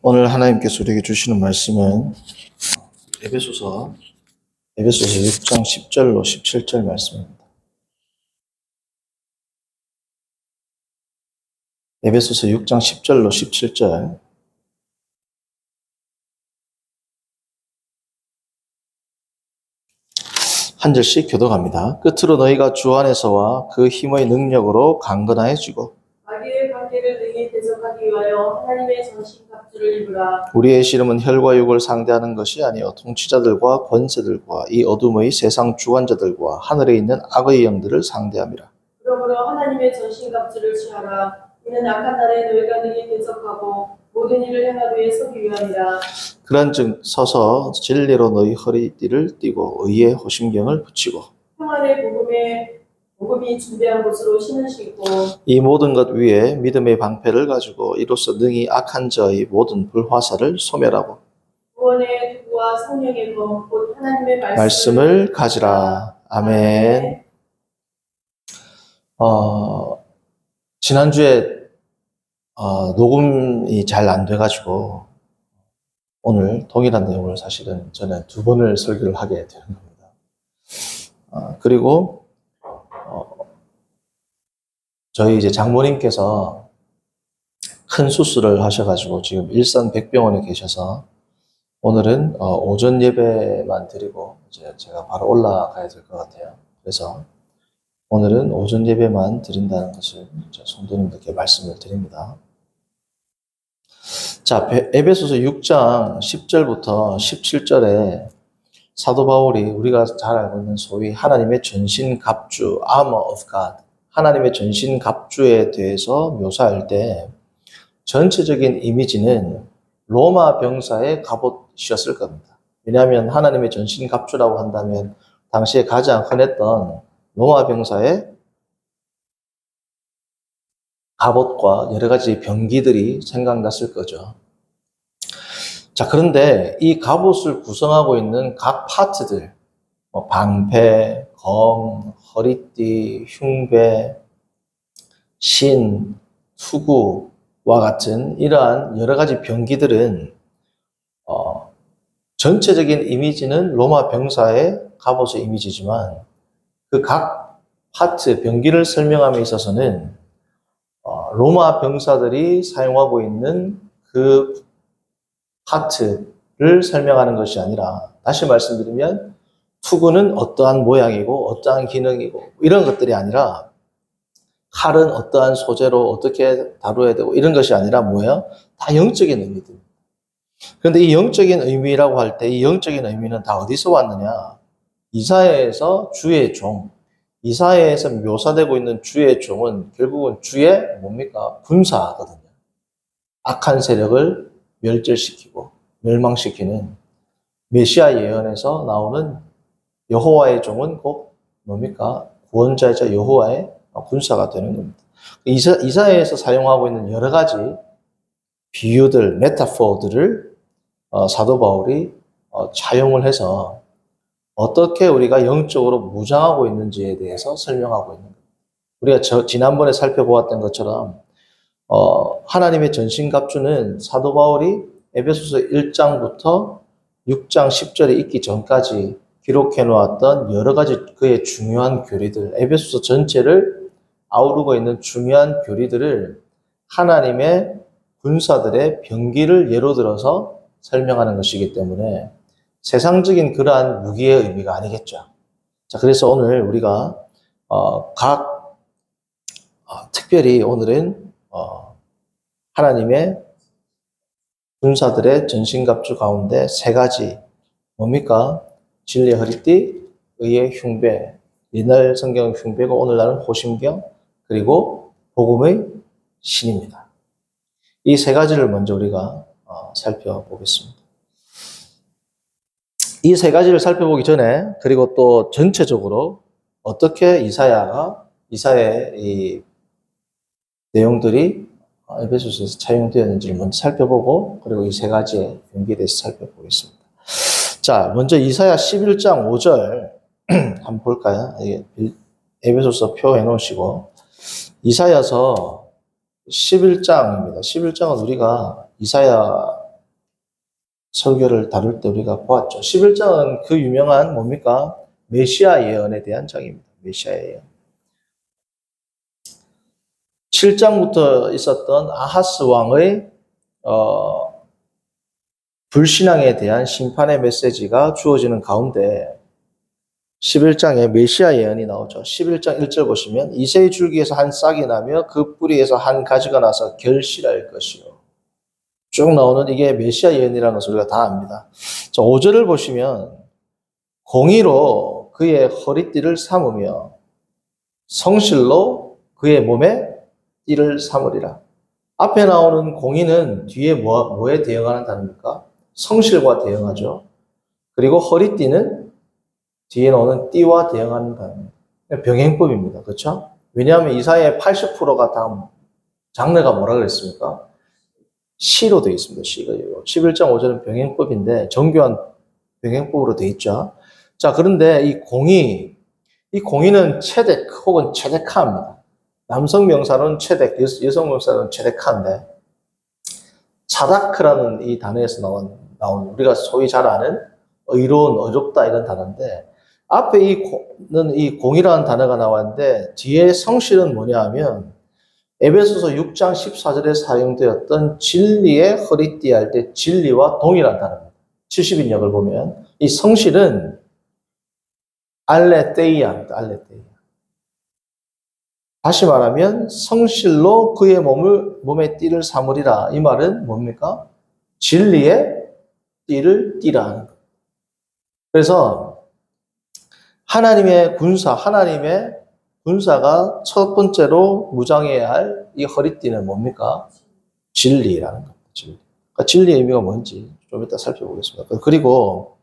오늘 하나님께서 우리에게 주시는 말씀은 에베소서 6장 10절로 17절 말씀입니다. 에베소서 6장 10절로 17절. 한 절씩 교독합니다. 끝으로 너희가 주 안에서와 그 힘의 능력으로 강건해지고 마귀의 관계를 능히 대적하기 위하여 하나님의 전신 갑주를 입으라. 우리의 씨름은 혈과 육을 상대하는 것이 아니요 통치자들과 권세들과 이 어둠의 세상 주관자들과 하늘에 있는 악의 영들을 상대함이라. 그러므로 하나님의 전신 갑주를 취하라. 이는 악한 날에 너희가 능히 대적하고 모든 일을 행하기 위해 서기 위함이라. 그런즉 서서 진리로 너희 허리띠를 띠고 의의 호심경을 붙이고 평안의 복음이 준비한 곳으로 신을 신고 이 모든 것 위에 믿음의 방패를 가지고 이로써 능히 악한 자의 모든 불화살을 소멸하고 구원의 도구와 성령의 검 곧 하나님의 말씀을 가지라. 아멘. 지난주에 녹음이 잘 안 돼가지고 오늘 동일한 내용을 사실은 저는 2번을 설교를 하게 되는 겁니다. 그리고 저희 이제 장모님께서 큰 수술을 하셔가지고 지금 일산백병원에 계셔서 오늘은 오전 예배만 드리고 이제 제가 바로 올라가야 될 것 같아요. 그래서 오늘은 오전 예배만 드린다는 것을 성도님들께 말씀을 드립니다. 자, 에베소서 6장 10절부터 17절에 사도 바울이 우리가 잘 알고 있는 소위 하나님의 전신 갑주, armor of God, 하나님의 전신 갑주에 대해서 묘사할 때 전체적인 이미지는 로마 병사의 갑옷이었을 겁니다. 왜냐하면 하나님의 전신 갑주라고 한다면 당시에 가장 흔했던 로마 병사의 갑옷과 여러 가지 병기들이 생각났을 거죠. 자, 그런데 이 갑옷을 구성하고 있는 각 파트들, 방패, 검, 허리띠, 흉배, 신, 투구와 같은 이러한 여러 가지 병기들은 전체적인 이미지는 로마 병사의 갑옷의 이미지지만 그 각 파트, 병기를 설명함에 있어서는 로마 병사들이 사용하고 있는 그 파트를 설명하는 것이 아니라, 다시 말씀드리면 투구는 어떠한 모양이고 어떠한 기능이고 이런 것들이 아니라, 칼은 어떠한 소재로 어떻게 다루어야 되고 이런 것이 아니라 뭐예요? 다 영적인 의미들. 그런데 이 영적인 의미라고 할 때 이 영적인 의미는 다 어디서 왔느냐? 이사야에서 주의 종, 이사야에서 묘사되고 있는 주의 종은 결국은 주의 뭡니까? 군사거든요. 악한 세력을 멸절시키고 멸망시키는 메시아 예언에서 나오는 여호와의 종은 곧 뭡니까? 구원자이자 여호와의 군사가 되는 겁니다. 이사야에서 사용하고 있는 여러 가지 비유들, 메타포들을 사도 바울이 차용을 해서 어떻게 우리가 영적으로 무장하고 있는지에 대해서 설명하고 있는 겁니다. 우리가 지난번에 살펴보았던 것처럼 하나님의 전신갑주는 사도 바울이 에베소서 1장부터 6장 10절에 있기 전까지 기록해 놓았던 여러 가지 그의 중요한 교리들, 에베소서 전체를 아우르고 있는 중요한 교리들을 하나님의 군사들의 병기를 예로 들어서 설명하는 것이기 때문에 세상적인 그러한 무기의 의미가 아니겠죠. 자, 그래서 오늘 우리가 특별히 오늘은 하나님의 군사들의 전신갑주 가운데 3가지 뭡니까? 진리의 허리띠, 의의 흉배, 옛날 성경 흉배고 오늘날은 호심경, 그리고 복음의 신입니다. 이 3가지를 먼저 우리가 살펴보겠습니다. 이 3가지를 살펴보기 전에, 그리고 또 전체적으로 어떻게 이사야의 이 내용들이 에베소서에서 차용되었는지를 먼저 살펴보고, 그리고 이 3가지의 병기에 대해서 살펴보겠습니다. 자, 먼저 이사야 11장 5절 한번 볼까요? 에베소서 표 해놓으시고, 이사야서 11장입니다. 11장은 우리가 이사야 설교를 다룰 때 우리가 보았죠. 11장은 그 유명한 뭡니까? 메시아 예언에 대한 장입니다. 메시아 예언. 7장부터 있었던 아하스 왕의 불신앙에 대한 심판의 메시지가 주어지는 가운데 11장에 메시아 예언이 나오죠. 11장 1절 보시면 이새의 줄기에서 한 싹이 나며 그 뿌리에서 한 가지가 나서 결실할 것이요. 쭉 나오는 이게 메시아 예언이라는 것을 우리가 다 압니다. 자, 5절을 보시면 공의로 그의 허리띠를 삼으며 성실로 그의 몸에 띠를 삼으리라. 앞에 나오는 공의는 뒤에 뭐에 대응하는 단어입니까? 성실과 대응하죠. 그리고 허리띠는 뒤에 나오는 띠와 대응하는 단어입니다. 병행법입니다. 그렇죠? 왜냐하면 이사야의 80%가 다 장르가 뭐라 그랬습니까? 시로 되어 있습니다. 시가 11장 5절은 병행법인데 정교한 병행법으로 되어 있죠. 자, 그런데 이 공의는 체덱 혹은 체데카입니다. 남성 명사로는 체덱, 여성 명사로는 체데카인데 차다크라는 이 단어에서 나온 우리가 소위 잘 아는 의로운, 어렵다 이런 단어인데 앞에 이 공의라는 단어가 나왔는데 뒤에 성실은 뭐냐 하면 에베소서 6장 14절에 사용되었던 진리의 허리띠 할 때 진리와 동일한 단어입니다. 70인역을 보면 이 성실은 알레테이아입니다. 알레테이아. 다시 말하면 성실로 그의 몸의 띠를 삼으리라. 이 말은 뭡니까? 진리의 띠를 띠라 하는 겁니다. 그래서 하나님의 군사가 첫 번째로 무장해야 할 이 허리띠는 뭡니까? 진리라는 겁니다. 진리. 그러니까 진리의 의미가 뭔지 좀 이따 살펴보겠습니다. 그리고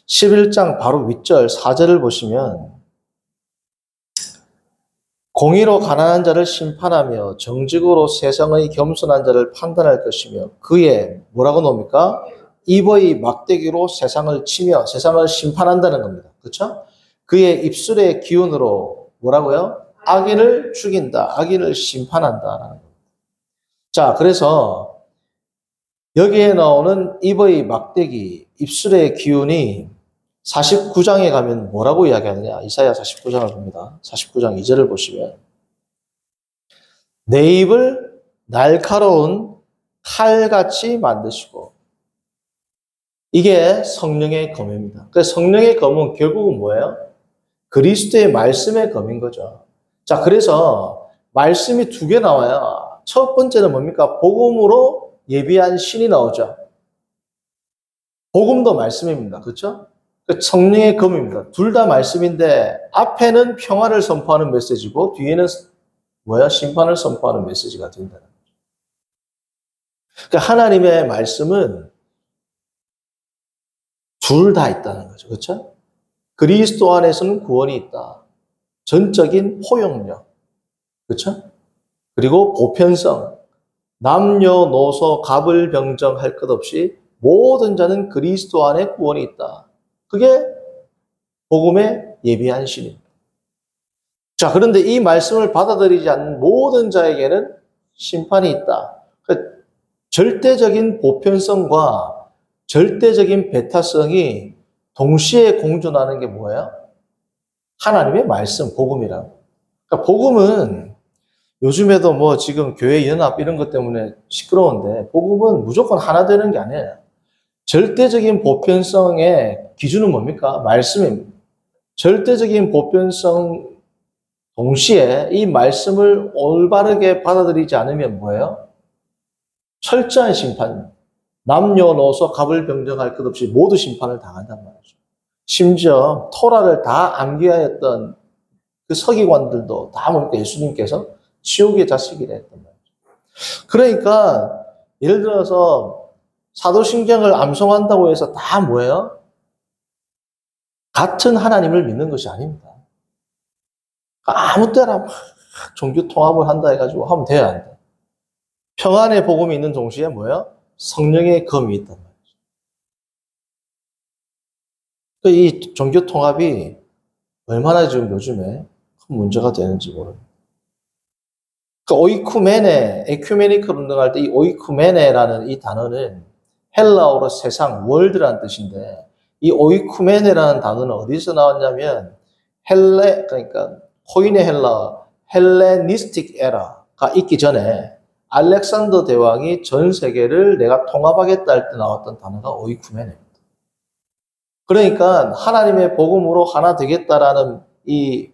11장 바로 윗절 4절을 보시면 공의로 가난한 자를 심판하며 정직으로 세상의 겸손한 자를 판단할 것이며 그의 뭐라고 나옵니까? 입의 막대기로 세상을 치며 세상을 심판한다는 겁니다. 그렇죠? 그의 입술의 기운으로 뭐라고요? 악인을 죽인다. 악인을 심판한다라는 겁니다. 자, 그래서 여기에 나오는 입의 막대기, 입술의 기운이 49장에 가면 뭐라고 이야기하느냐? 이사야 49장을 봅니다. 49장 2절을 보시면 내 입을 날카로운 칼같이 만드시고 이게 성령의 검입니다. 그래서 성령의 검은 결국은 뭐예요? 그리스도의 말씀의 검인 거죠. 자, 그래서 말씀이 두 개 나와요. 첫 번째는 뭡니까? 복음으로 예비한 신이 나오죠. 복음도 말씀입니다. 그렇죠? 성령의 검입니다. 둘 다 말씀인데 앞에는 평화를 선포하는 메시지고 뒤에는 뭐야? 심판을 선포하는 메시지가 된다는 거죠. 그러니까 하나님의 말씀은 둘 다 있다는 거죠. 그렇죠? 그리스도 안에서는 구원이 있다. 전적인 포용력. 그렇죠? 그리고 보편성. 남녀노소 갑을병정 할 것 없이 모든 자는 그리스도 안에 구원이 있다. 그게 복음의 예비한 신입니다. 자, 그런데 이 말씀을 받아들이지 않는 모든 자에게는 심판이 있다. 절대적인 보편성과 절대적인 배타성이 동시에 공존하는 게 뭐예요? 하나님의 말씀, 복음이라고. 그러니까 복음은 요즘에도 뭐 지금 교회 연합 이런 것 때문에 시끄러운데 복음은 무조건 하나 되는 게 아니에요. 절대적인 보편성의 기준은 뭡니까? 말씀입니다. 절대적인 보편성 동시에 이 말씀을 올바르게 받아들이지 않으면 뭐예요? 철저한 심판. 남녀노소 갑을병정할 것 없이 모두 심판을 당한단 말이죠. 심지어 토라를 다 암기하였던 그 서기관들도 다 뭡니까? 예수님께서 지옥의 자식이라 했단 말이죠. 그러니까 예를 들어서 사도신경을 암송한다고 해서 다 뭐예요? 같은 하나님을 믿는 것이 아닙니다. 아무 때나 막 종교 통합을 한다 해가지고 하면 돼야 한다. 평안의 복음이 있는 동시에 뭐예요? 성령의 검이 있단 말이죠. 이 종교 통합이 얼마나 지금 요즘에 큰 문제가 되는지 모릅니다. 오이쿠메네, 에큐메니컬 운동할 때 이 오이쿠메네라는 이 단어는 헬라어로 세상, 월드라는 뜻인데 이 오이쿠메네라는 단어는 어디서 나왔냐면 그러니까 코인의 헬레니스틱 에라가 있기 전에 알렉산더 대왕이 전 세계를 내가 통합하겠다 할 때 나왔던 단어가 오이쿠메네입니다. 그러니까 하나님의 복음으로 하나 되겠다라는 이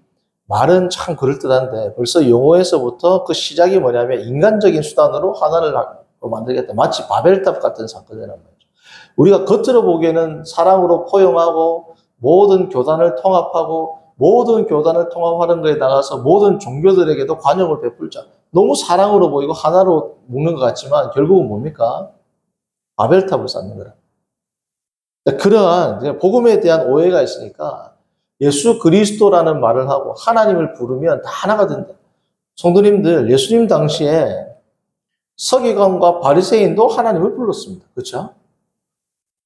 말은 참 그럴듯한데 벌써 용어에서부터 그 시작이 뭐냐면 인간적인 수단으로 하나를 만들겠다. 마치 바벨탑 같은 사건이란 말이죠. 우리가 겉으로 보기에는 사랑으로 포용하고 모든 교단을 통합하고 모든 교단을 통합하는 것에 나가서 모든 종교들에게도 관용을 베풀자. 너무 사랑으로 보이고 하나로 묶는 것 같지만 결국은 뭡니까? 바벨탑을 쌓는 거라. 그러한 복음에 대한 오해가 있으니까 예수 그리스도라는 말을 하고 하나님을 부르면 다 하나가 된다. 성도님들, 예수님 당시에 서기관과 바리새인도 하나님을 불렀습니다. 그렇죠?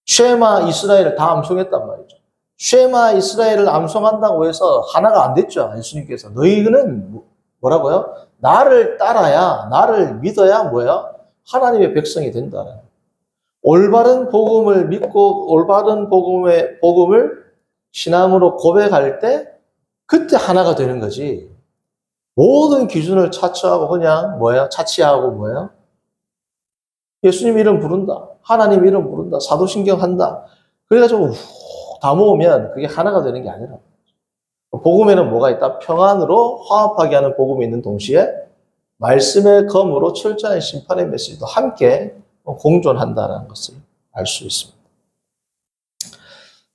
쉐마 이스라엘을 다 암송했단 말이죠. 쉐마 이스라엘을 암송한다고 해서 하나가 안 됐죠. 예수님께서. 너희는 뭐라고요? 나를 따라야, 나를 믿어야 뭐야? 하나님의 백성이 된다. 올바른 복음을 믿고 올바른 복음을 신앙으로 고백할 때 그때 하나가 되는 거지. 모든 기준을 차치하고 그냥 차치하고 예수님 이름 부른다. 하나님 이름 부른다. 사도신경 한다. 그래가지고 다 모으면 그게 하나가 되는 게 아니라. 복음에는 뭐가 있다? 평안으로 화합하게 하는 복음이 있는 동시에 말씀의 검으로 철저한 심판의 메시지도 함께 공존한다는 것을 알 수 있습니다.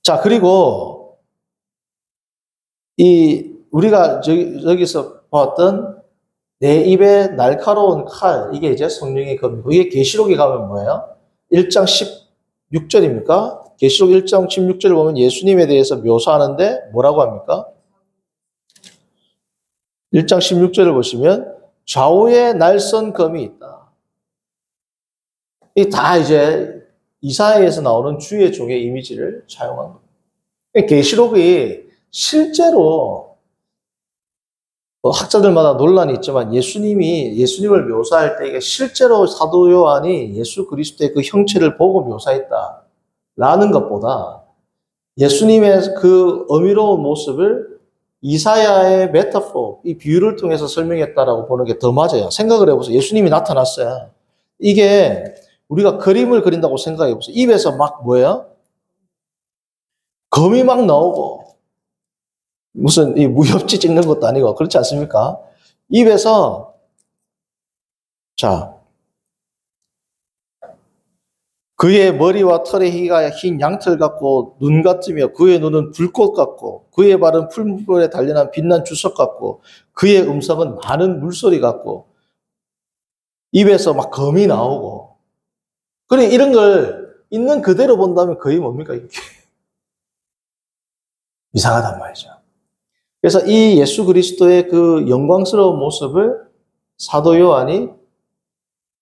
자, 그리고 우리가 여기서 봤던 내 입에 날카로운 칼, 이게 이제 성령의 검이고, 이게 계시록에 가면 뭐예요? 1장 16절입니까? 계시록 1장 16절을 보면 예수님에 대해서 묘사하는데 뭐라고 합니까? 1장 16절을 보시면 좌우에 날선 검이 있다. 이 다 이제 이사야에서 나오는 주의 종의 이미지를 차용한 겁니다. 계시록이 실제로 학자들마다 논란이 있지만 예수님을 묘사할 때 이게 실제로 사도 요한이 예수 그리스도의 그 형체를 보고 묘사했다라는 것보다 예수님의 그 어미로운 모습을 이사야의 메타포, 이 비유를 통해서 설명했다라고 보는 게 더 맞아요. 생각을 해보세요. 예수님이 나타났어요. 이게 우리가 그림을 그린다고 생각해 보세요. 입에서 막 검이 막 나오고 무슨 이 무협지 찍는 것도 아니고 그렇지 않습니까? 입에서 그의 머리와 털의 희가 흰 양털 같고 눈 같으며 그의 눈은 불꽃 같고 그의 발은 풀물에 단련한 빛난 주석 같고 그의 음성은 많은 물소리 같고 입에서 막 검이 나오고 그래 이런 걸 있는 그대로 본다면 거의 뭡니까? 이게 이상하단 말이죠. 그래서 이 예수 그리스도의 그 영광스러운 모습을 사도 요한이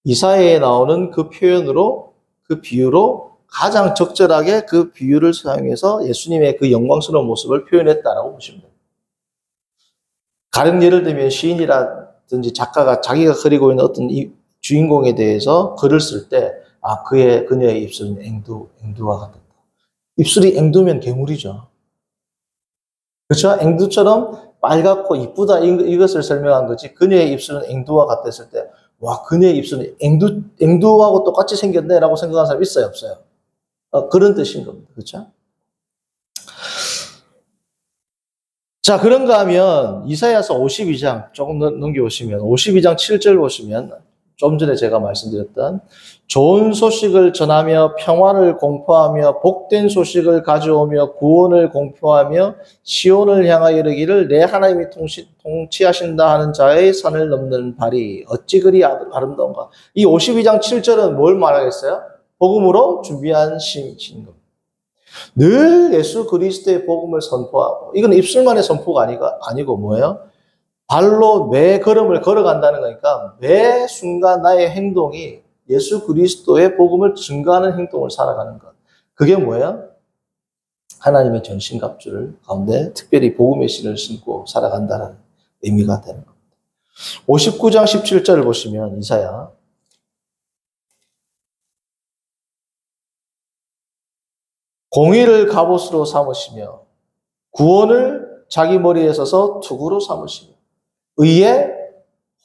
이사야에 나오는 그 표현으로 그 비유로 가장 적절하게 그 비유를 사용해서 예수님의 그 영광스러운 모습을 표현했다라고 보시면 됩니다. 다른 예를 들면 시인이라든지 작가가 자기가 그리고 있는 어떤 이 주인공에 대해서 글을 쓸 때 그녀의 입술은 앵두와 같았다. 입술이 앵두면 괴물이죠. 그렇죠? 앵두처럼 빨갛고 이쁘다 이것을 설명한 거지 그녀의 입술은 앵두와 같았을 때 그녀의 입술은 앵두하고 똑같이 생겼네 라고 생각하는 사람 있어요? 없어요? 그런 뜻인 겁니다. 그렇죠? 자, 그런가 하면 이사야서 52장 조금 넘겨보시면 52장 7절 보시면 좀 전에 제가 말씀드렸던 좋은 소식을 전하며 평화를 공포하며 복된 소식을 가져오며 구원을 공포하며 시온을 향하여 이르기를 내 하나님이 통치하신다 하는 자의 산을 넘는 발이 어찌 그리 아름다운가. 이 52장 7절은 뭘 말하겠어요? 복음으로 준비한 신입니다. 늘 예수 그리스도의 복음을 선포하고 이건 입술만의 선포가 아니고 뭐예요? 발로 매 걸음을 걸어간다는 거니까 매 순간 나의 행동이 예수 그리스도의 복음을 증거하는 행동을 살아가는 것. 그게 뭐예요? 하나님의 전신갑주를 가운데 특별히 복음의 신을 신고 살아간다는 의미가 되는 겁니다. 59장 17절을 보시면 이사야 공의를 갑옷으로 삼으시며 구원을 자기 머리에 서서 투구로 삼으시며 의의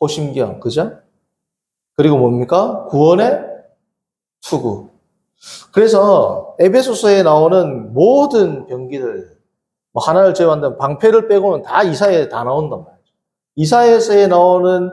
호심경, 그죠? 그리고 뭡니까? 구원의 투구. 그래서 에베소서에 나오는 모든 병기들, 뭐 하나를 제외한다면 방패를 빼고는 다 이사야에 다 나온단 말이죠. 이사야서에 나오는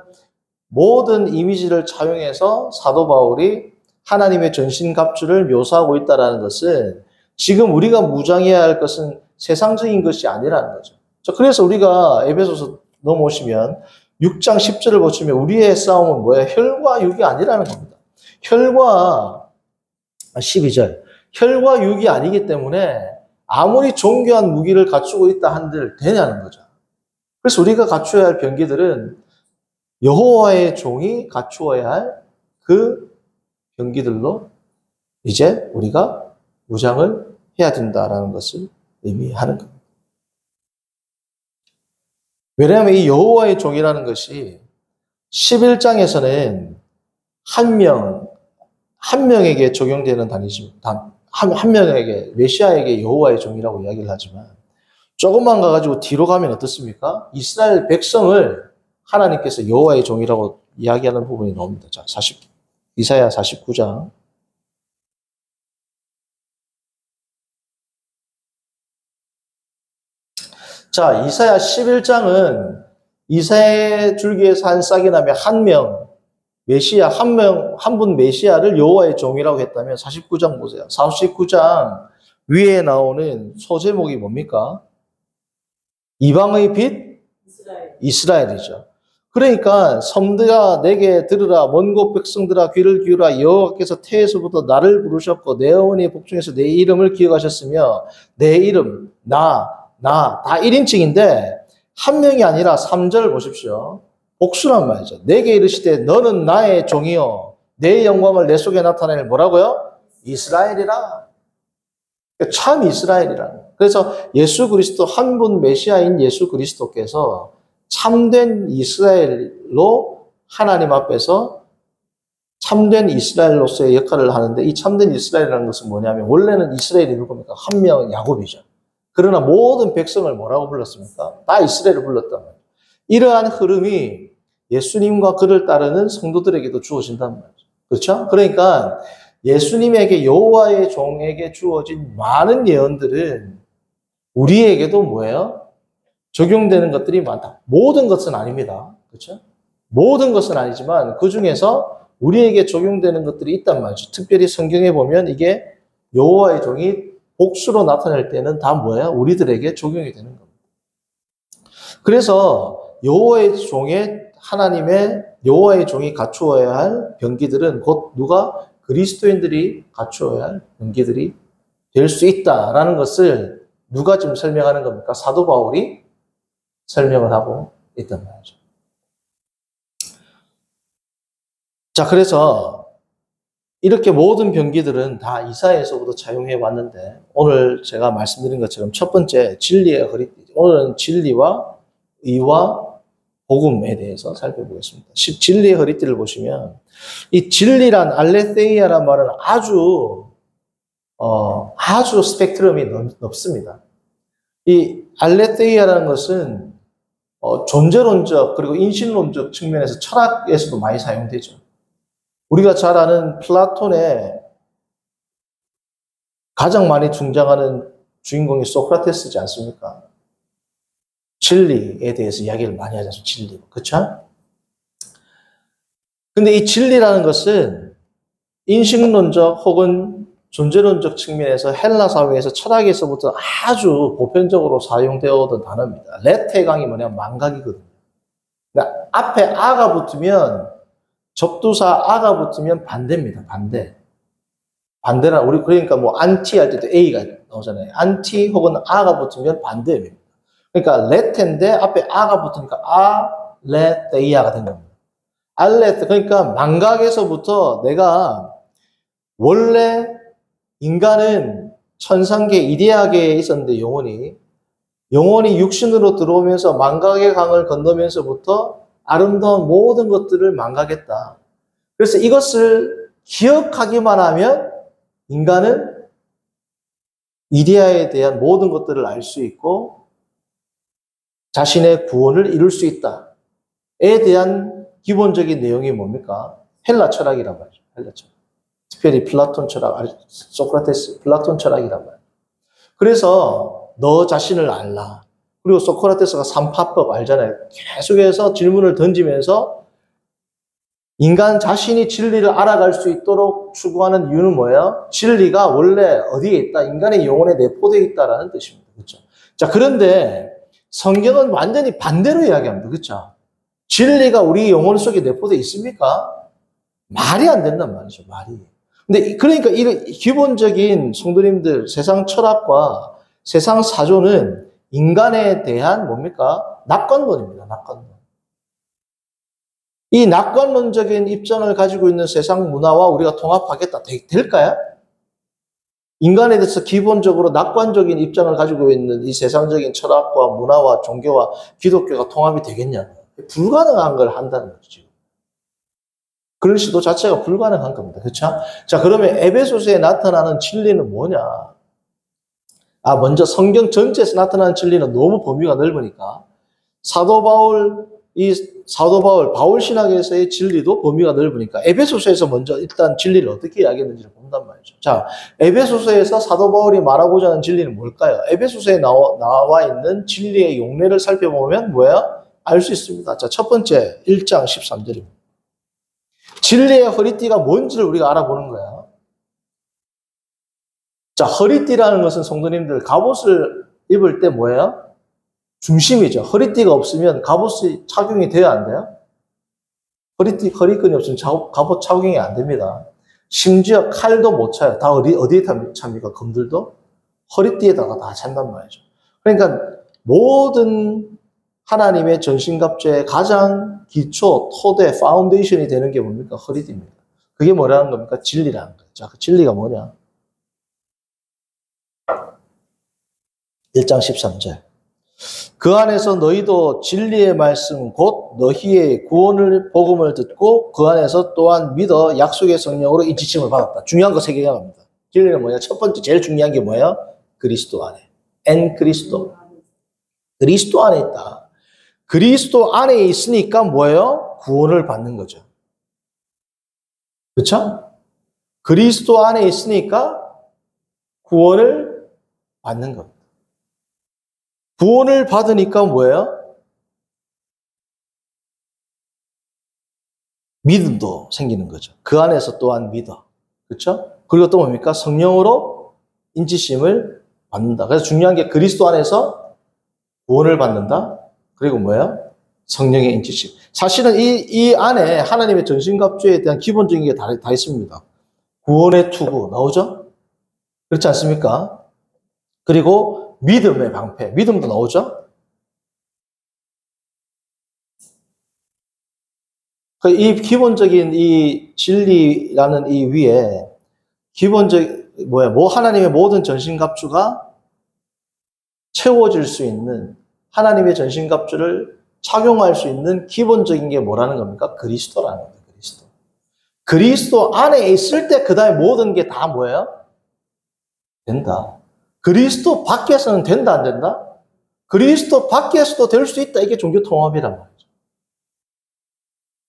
모든 이미지를 차용해서 사도 바울이 하나님의 전신갑주를 묘사하고 있다는 것은 지금 우리가 무장해야 할 것은 세상적인 것이 아니라는 거죠. 그래서 우리가 에베소서 넘어오시면 6장 10절을 보시면 우리의 싸움은 뭐예요? 혈과 육이 아니라는 겁니다. 12절. 혈과 육이 아니기 때문에 아무리 존귀한 무기를 갖추고 있다 한들 되냐는 거죠. 그래서 우리가 갖추어야 할 병기들은 여호와의 종이 갖추어야 할 그 병기들로 이제 우리가 무장을 해야 된다라는 것을 의미하는 겁니다. 왜냐하면 이 여호와의 종이라는 것이 11장에서는 한 명에게 적용되는 단위지만 한 명에게 메시아에게 여호와의 종이라고 이야기를 하지만 조금만 가가지고 뒤로 가면 어떻습니까? 이스라엘 백성을 하나님께서 여호와의 종이라고 이야기하는 부분이 나옵니다. 자, 이사야 49장. 자, 이사야 11장은 이사야의 줄기에서 한 싹이 나면 한 분 메시아를 여호와의 종이라고 했다면 49장 보세요. 49장 위에 나오는 소제목이 뭡니까? 이방의 빛? 이스라엘이죠. 그러니까 섬들아 내게 들으라, 먼 곳 백성들아 귀를 기울라. 여호와께서 태에서부터 나를 부르셨고 내 어머니의 복중에서 내 이름을 기억하셨으며 내 이름 다 1인칭인데 한 명이 아니라 3절 보십시오. 복수란 말이죠. 내게 이르시되 너는 나의 종이요 내 영광을 내 속에 나타낼 뭐라고요? 이스라엘이라. 참 이스라엘이라. 그래서 예수 그리스도 한 분 메시아인 예수 그리스도께서 참된 이스라엘로 하나님 앞에서 참된 이스라엘로서의 역할을 하는데 이 참된 이스라엘이라는 것은 뭐냐면 원래는 이스라엘이 누굽니까? 한 명은 야곱이죠. 그러나 모든 백성을 뭐라고 불렀습니까? 다 이스라엘을 불렀단 말이에요. 이러한 흐름이 예수님과 그를 따르는 성도들에게도 주어진단 말이죠. 그렇죠? 그러니까 예수님에게 여호와의 종에게 주어진 많은 예언들은 우리에게도 뭐예요? 적용되는 것들이 많다. 모든 것은 아닙니다. 그렇죠? 모든 것은 아니지만 그 중에서 우리에게 적용되는 것들이 있단 말이죠. 특별히 성경에 보면 이게 여호와의 종이 복수로 나타날 때는 다 뭐예요? 우리들에게 적용이 되는 겁니다. 그래서 여호와의 종이 갖추어야 할 병기들은 곧 누가? 그리스도인들이 갖추어야 할 병기들이 될 수 있다라는 것을 누가 지금 설명하는 겁니까? 사도 바울이 설명을 하고 있단 말이죠. 자, 그래서 이렇게 모든 병기들은 다 이사야에서부터 차용해 왔는데 오늘 제가 말씀드린 것처럼 첫 번째 진리의 허리띠. 오늘은 진리와 의와 복음에 대해서 살펴보겠습니다. 진리의 허리띠를 보시면 이 진리란 알레테이아란 말은 아주 스펙트럼이 넓습니다. 이 알레테이아라는 것은 존재론적 그리고 인신론적 측면에서 철학에서도 많이 사용되죠. 우리가 잘 아는 플라톤의 가장 많이 등장하는 주인공이 소크라테스지 않습니까? 진리에 대해서 이야기를 많이 하잖아요. 진리. 그렇죠? 근데 이 진리라는 것은 인식론적 혹은 존재론적 측면에서 헬라 사회에서 철학에서부터 아주 보편적으로 사용되어 오던 단어입니다. 레테강이 뭐냐면 망각이거든요. 그러니까 앞에 아가 붙으면 접두사 아가 붙으면 반대입니다. 반대라 우리 그러니까 뭐 안티 할 때도 A가 나오잖아요. 안티 혹은 아가 붙으면 반대입니다. 그러니까 레테인데 앞에 아가 붙으니까 알레테이아가 된 겁니다. 알레테 그러니까 망각에서부터 내가 원래 인간은 천상계 이데아계에 있었는데 영혼이 육신으로 들어오면서 망각의 강을 건너면서부터 아름다운 모든 것들을 망각했다. 그래서 이것을 기억하기만 하면 인간은 이데아에 대한 모든 것들을 알 수 있고 자신의 구원을 이룰 수 있다에 대한 기본적인 내용이 뭡니까? 헬라 철학이란 말이죠. 헬라 철학. 특별히 플라톤 철학, 소크라테스, 플라톤 철학이란 말이에요. 그래서 너 자신을 알라. 그리고 소크라테스가 삼파법 알잖아요. 계속해서 질문을 던지면서 인간 자신이 진리를 알아갈 수 있도록 추구하는 이유는 뭐예요? 진리가 원래 어디에 있다? 인간의 영혼에 내포되어 있다라는 뜻입니다. 그렇죠? 자, 그런데 성경은 완전히 반대로 이야기합니다. 그렇죠? 진리가 우리 영혼 속에 내포되어 있습니까? 말이 안 된단 말이죠. 말이. 근데 그러니까 이 기본적인 성도님들 세상 철학과 세상 사조는 인간에 대한 뭡니까? 낙관론입니다. 낙관론. 이 낙관론적인 입장을 가지고 있는 세상 문화와 우리가 통합하겠다. 될까요? 인간에 대해서 기본적으로 낙관적인 입장을 가지고 있는 이 세상적인 철학과 문화와 종교와 기독교가 통합이 되겠냐? 불가능한 걸 한다는 거죠. 그런 시도 자체가 불가능한 겁니다. 그렇죠? 자, 그러면 에베소서에 나타나는 진리는 뭐냐? 먼저 성경 전체에서 나타나는 진리는 너무 범위가 넓으니까 사도 바울 신학에서의 진리도 범위가 넓으니까 에베소서에서 먼저 일단 진리를 어떻게 이야기했는지를 본단 말이죠. 자, 에베소서에서 사도 바울이 말하고자 하는 진리는 뭘까요? 에베소서에 나와 있는 진리의 용례를 살펴보면 뭐예요? 알 수 있습니다. 자, 첫 번째 1장 13절입니다. 진리의 허리띠가 뭔지를 우리가 알아보는 거예요. 자, 허리띠라는 것은 성도님들 갑옷을 입을 때 뭐예요? 중심이죠. 허리띠가 없으면 갑옷이 착용이 돼야 안 돼요? 허리끈이 없으면 갑옷 착용이 안 됩니다. 심지어 칼도 못 차요. 다 어디에 찹니까? 검들도? 허리띠에다가 다 찬단 말이죠. 그러니까 모든 하나님의 전신갑주의 가장 기초, 토대, 파운데이션이 되는 게 뭡니까? 허리띠입니다. 그게 뭐라는 겁니까? 진리라는 거예요. 자, 그 진리가 뭐냐? 1장 13절. 그 안에서 너희도 진리의 말씀 곧 너희의 구원을 복음을 듣고 그 안에서 또한 믿어 약속의 성령으로 인치심을 받았다. 중요한 거 세 개가 갑니다. 진리는 뭐냐? 첫 번째 제일 중요한 게 뭐예요? 그리스도 안에. 엔 그리스도. 그리스도 안에 있다. 그리스도 안에 있으니까 뭐예요? 구원을 받는 거죠. 그렇죠? 그리스도 안에 있으니까 구원을 받는 겁니다. 구원을 받으니까 뭐예요? 믿음도 생기는 거죠. 그 안에서 또한 믿어. 그렇죠? 그리고 또 뭡니까? 성령으로 인치심을 받는다. 그래서 중요한 게 그리스도 안에서 구원을 받는다. 그리고 뭐예요? 성령의 인치심. 사실은 이 안에 하나님의 전신갑주에 대한 기본적인 게 다 있습니다. 구원의 투구 나오죠? 그렇지 않습니까? 그리고 믿음의 방패, 믿음도 나오죠? 이 기본적인 이 진리라는 이 위에 하나님의 모든 전신갑주가 채워질 수 있는 하나님의 전신갑주를 착용할 수 있는 기본적인 게 뭐라는 겁니까? 그리스도라는 거예요. 그리스도 안에 있을 때 그 다음에 모든 게 다 뭐예요? 된다. 그리스도 밖에서는 된다, 안 된다? 그리스도 밖에서도 될 수 있다. 이게 종교 통합이란 말이죠.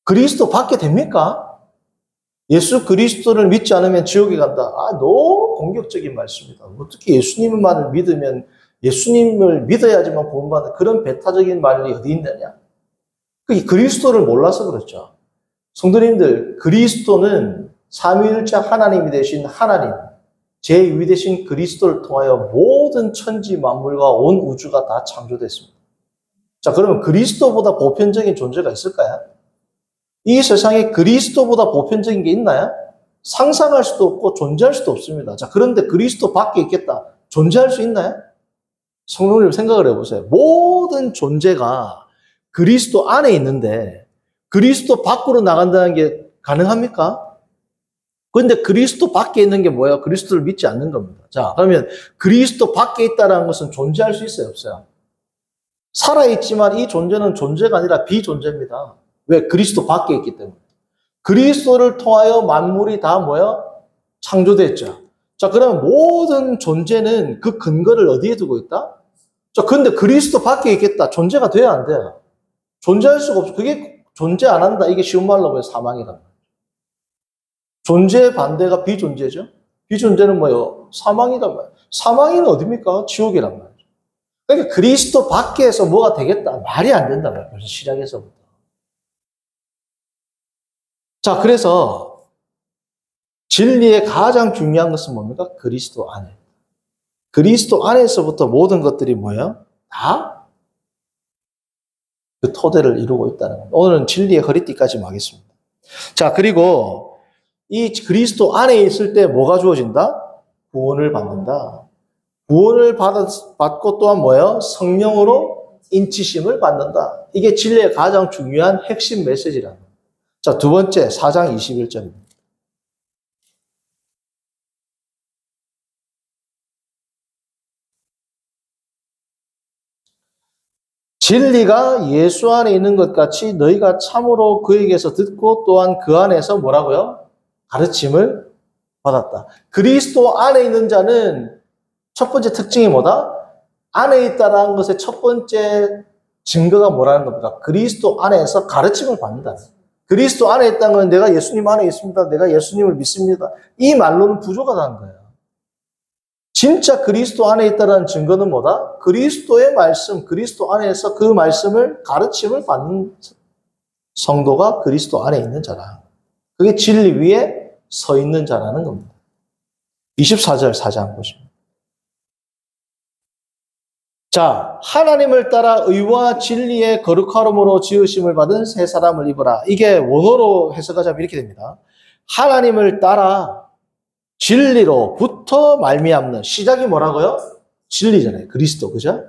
그리스도 밖에 됩니까? 예수 그리스도를 믿지 않으면 지옥에 간다. 너무 공격적인 말씀이다. 어떻게 예수님만을 믿으면 예수님을 믿어야지만 구원받는 그런 배타적인 말이 어디 있느냐? 그리스도를 몰라서 그렇죠. 성도님들, 그리스도는 삼위일체 하나님이 되신 하나님, 제2위 되신 그리스도를 통하여 모든 천지 만물과 온 우주가 다 창조됐습니다. 자, 그러면 그리스도보다 보편적인 존재가 있을까요? 이 세상에 그리스도보다 보편적인 게 있나요? 상상할 수도 없고 존재할 수도 없습니다. 자, 그런데 그리스도 밖에 있겠다. 존재할 수 있나요? 성도님 생각을 해보세요. 모든 존재가 그리스도 안에 있는데 그리스도 밖으로 나간다는 게 가능합니까? 그런데 그리스도 밖에 있는 게 뭐예요? 그리스도를 믿지 않는 겁니다. 자, 그러면 그리스도 밖에 있다는 것은 존재할 수 있어요? 없어요? 살아있지만 이 존재는 존재가 아니라 비존재입니다. 왜? 그리스도 밖에 있기 때문에. 그리스도를 통하여 만물이 다 뭐예요? 창조됐죠. 자, 그러면 모든 존재는 그 근거를 어디에 두고 있다? 자, 근데 그리스도 밖에 있겠다. 존재가 돼야 안 돼요. 존재할 수가 없어. 그게 존재 안 한다. 이게 쉬운 말로 하면 사망이란 말이에요. 존재의 반대가 비존재죠. 비존재는 뭐예요? 사망이란 말이에요. 사망이는 어디입니까? 지옥이란 말이에요. 그러니까 그리스도 밖에서 뭐가 되겠다. 말이 안 된단 말이에요. 벌써 시작에서부터. 자, 그래서 진리의 가장 중요한 것은 뭡니까? 그리스도 안에. 그리스도 안에서부터 모든 것들이 뭐예요? 다 그 토대를 이루고 있다는 겁니다. 오늘은 진리의 허리띠까지 하겠습니다. 자, 그리고 이 그리스도 안에 있을 때 뭐가 주어진다? 구원을 받는다. 구원을 받고 또한 뭐예요? 성령으로 인치심을 받는다. 이게 진리의 가장 중요한 핵심 메시지라는 겁니다. 자, 두 번째 4장 21절입니다. 진리가 예수 안에 있는 것 같이 너희가 참으로 그에게서 듣고 또한 그 안에서 뭐라고요? 가르침을 받았다. 그리스도 안에 있는 자는 첫 번째 특징이 뭐다? 안에 있다라는 것의 첫 번째 증거가 뭐라는 겁니까? 그리스도 안에서 가르침을 받는다. 그리스도 안에 있다는 건 내가 예수님 안에 있습니다. 내가 예수님을 믿습니다. 이 말로는 부족하다는 거예요. 진짜 그리스도 안에 있다는 증거는 뭐다? 그리스도의 말씀, 그리스도 안에서 그 말씀을 가르침을 받는 성도가 그리스도 안에 있는 자라. 그게 진리 위에 서 있는 자라는 겁니다. 24절 4장 보십니다. 자, 하나님을 따라 의와 진리의 거룩함으로 지으심을 받은 새 사람을 입어라. 이게 원어로 해석하자면 이렇게 됩니다. 하나님을 따라 진리로부터 말미암는, 시작이 뭐라고요? 진리잖아요. 그리스도, 그죠?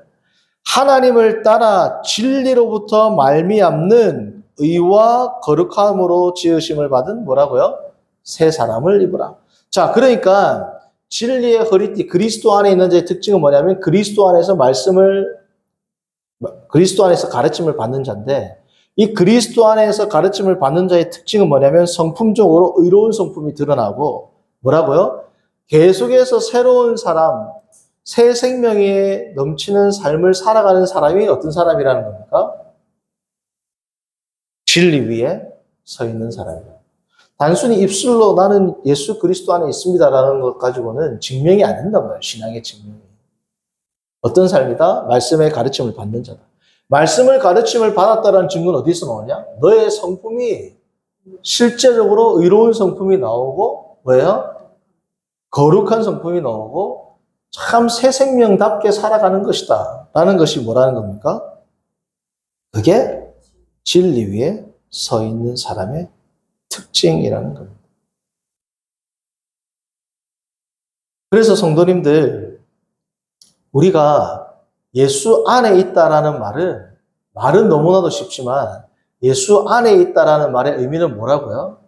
하나님을 따라 진리로부터 말미암는 의와 거룩함으로 지으심을 받은 뭐라고요? 새 사람을 입으라. 자, 그러니까 진리의 허리띠, 그리스도 안에 있는 자의 특징은 뭐냐면 그리스도 안에서 그리스도 안에서 가르침을 받는 자인데, 이 그리스도 안에서 가르침을 받는 자의 특징은 뭐냐면 성품적으로 의로운 성품이 드러나고, 뭐라고요? 계속해서 새로운 사람, 새 생명에 넘치는 삶을 살아가는 사람이 어떤 사람이라는 겁니까? 진리 위에 서 있는 사람이에요. 단순히 입술로 나는 예수 그리스도 안에 있습니다라는 것 가지고는 증명이 안 된단 말이에요. 신앙의 증명이. 어떤 삶이다? 말씀의 가르침을 받는 자다. 말씀을 가르침을 받았다는 증거는 어디서 나오냐? 너의 성품이 실제적으로 의로운 성품이 나오고, 뭐예요? 거룩한 성품이 나오고 참 새 생명답게 살아가는 것이다 라는 것이 뭐라는 겁니까? 그게 진리 위에 서 있는 사람의 특징이라는 겁니다. 그래서 성도님들, 우리가 예수 안에 있다라는 말은 너무나도 쉽지만 예수 안에 있다라는 말의 의미는 뭐라고요?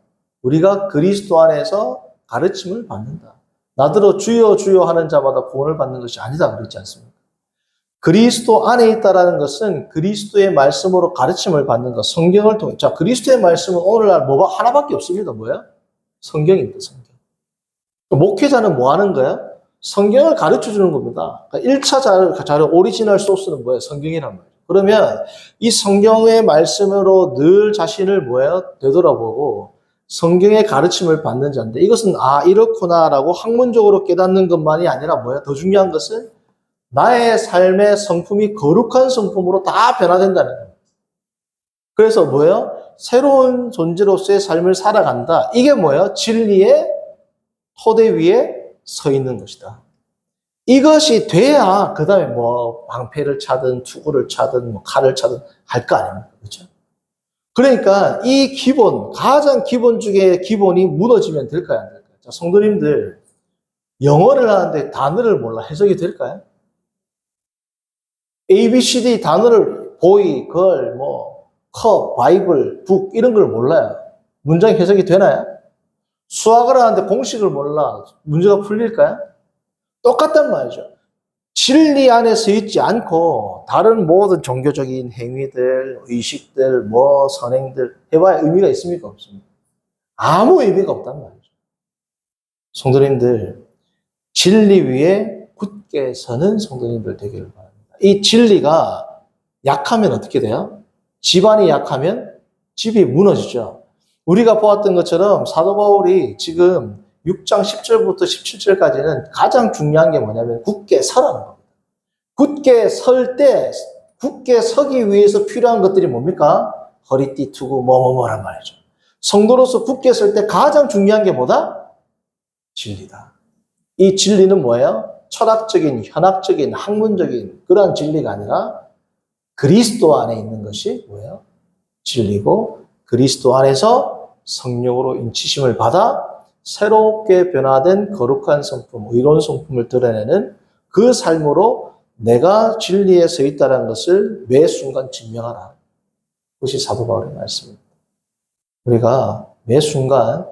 우리가 그리스도 안에서 가르침을 받는다. 나더러 주여 주여 하는 자마다 구원을 받는 것이 아니다 그랬지 않습니까? 그리스도 안에 있다라는 것은 그리스도의 말씀으로 가르침을 받는 것, 성경을 통해. 자, 그리스도의 말씀은 오늘날 뭐가 하나밖에 없습니다. 뭐야? 성경입니다. 성경. 목회자는 뭐 하는 거야? 성경을 가르쳐 주는 겁니다. 그러니까 1차 자료 오리지널 소스는 뭐예요? 성경이란 말이에요. 그러면 이 성경의 말씀으로 늘 자신을 뭐예요? 되돌아보고 성경의 가르침을 받는 자인데, 이것은 이렇구나라고 학문적으로 깨닫는 것만이 아니라 뭐야? 더 중요한 것은 나의 삶의 성품이 거룩한 성품으로 다 변화된다는 거예요. 그래서 뭐예요? 새로운 존재로서의 삶을 살아간다. 이게 뭐예요? 진리의 토대 위에 서 있는 것이다. 이것이 돼야 그 다음에 뭐 방패를 차든 투구를 차든 뭐 칼을 차든 할 거 아닙니까? 그렇죠? 그러니까 이 기본, 가장 기본 중에 기본이 무너지면 될까요? 안 될까요? 자, 성도님들, 영어를 하는데 단어를 몰라 해석이 될까요? ABCD 단어를 보이, 걸, 컵, 바이블, 북 이런 걸 몰라요. 문장 해석이 되나요? 수학을 하는데 공식을 몰라. 문제가 풀릴까요? 똑같단 말이죠. 진리 안에 서 있지 않고 다른 모든 종교적인 행위들, 의식들, 선행들 해봐야 의미가 있습니까? 없습니까? 아무 의미가 없단 말이죠. 성도님들, 진리 위에 굳게 서는 성도님들 되기를 바랍니다. 이 진리가 약하면 어떻게 돼요? 집안이 약하면 집이 무너지죠. 우리가 보았던 것처럼 사도 바울이 지금 6장 10절부터 17절까지는 가장 중요한 게 뭐냐면 굳게 서라는 겁니다. 굳게 설 때, 굳게 서기 위해서 필요한 것들이 뭡니까? 허리띠 투구 뭐뭐뭐란 말이죠. 성도로서 굳게 설 때 가장 중요한 게 뭐다? 진리다. 이 진리는 뭐예요? 철학적인, 현학적인, 학문적인 그런 진리가 아니라 그리스도 안에 있는 것이 뭐예요? 진리고 그리스도 안에서 성령으로 인치심을 받아 새롭게 변화된 거룩한 성품, 의로운 성품을 드러내는 그 삶으로 내가 진리에 서 있다는 것을 매 순간 증명하라. 그것이 사도 바울의 말씀입니다. 우리가 매 순간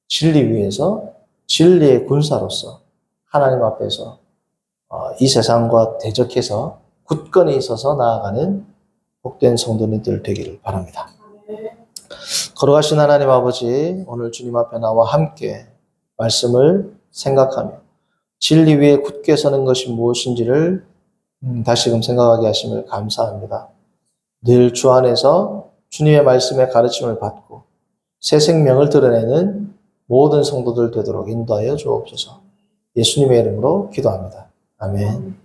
진리 위에서 진리의 군사로서 하나님 앞에서 이 세상과 대적해서 굳건히 서서 나아가는 복된 성도님들 되기를 바랍니다. 거룩하신 하나님 아버지, 오늘 주님 앞에 나와 함께 말씀을 생각하며 진리 위에 굳게 서는 것이 무엇인지를 다시금 생각하게 하심을 감사합니다. 늘 주 안에서 주님의 말씀의 가르침을 받고 새 생명을 드러내는 모든 성도들 되도록 인도하여 주옵소서. 예수님의 이름으로 기도합니다. 아멘.